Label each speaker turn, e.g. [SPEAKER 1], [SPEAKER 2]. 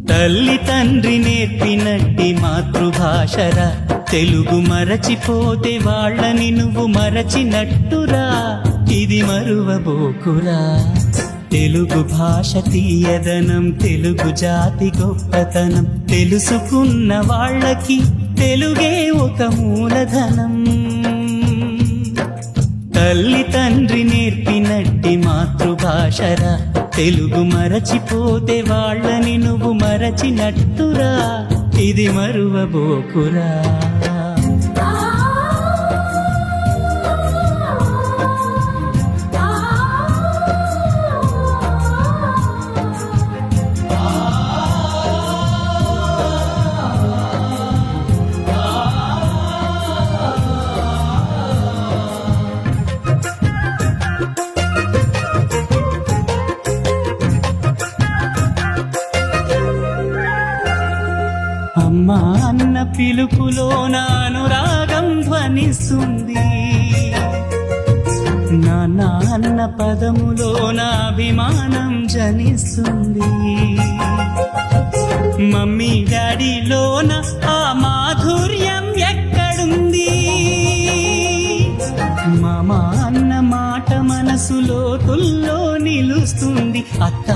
[SPEAKER 1] తల్లి తండ్రి నేర్పినట్టి మాతృభాషరా, తెలుగు మరచిపోతే వాళ్ళని నువ్వు మరచినట్టురా, ఇది మరువబోకురా. తెలుగు భాష తీయదనం, తెలుగు జాతి గొప్పతనం, తెలుసుకున్న వాళ్ళకి తెలుగే ఒక మూలధనం. తల్లి తండ్రి నేర్పినట్టి మాతృభాషరా, తెలుగు మరచిపోతే వాళ్ళని నువ్వు మరచినట్టురా, ఇది మరువబోకురా. అమ్మా అన్న పిలుపులో అనురాగం ధ్వనిస్తుంది, నాన్న అన్న పదములో అభిమానం జనిస్తుంది. మమ్మీ డాడీలోన ఆ మాధుర్యం ఎక్కడుంది? మామ అన్న మాట మనసులో తుల్లో నిలుస్తుంది. అత్త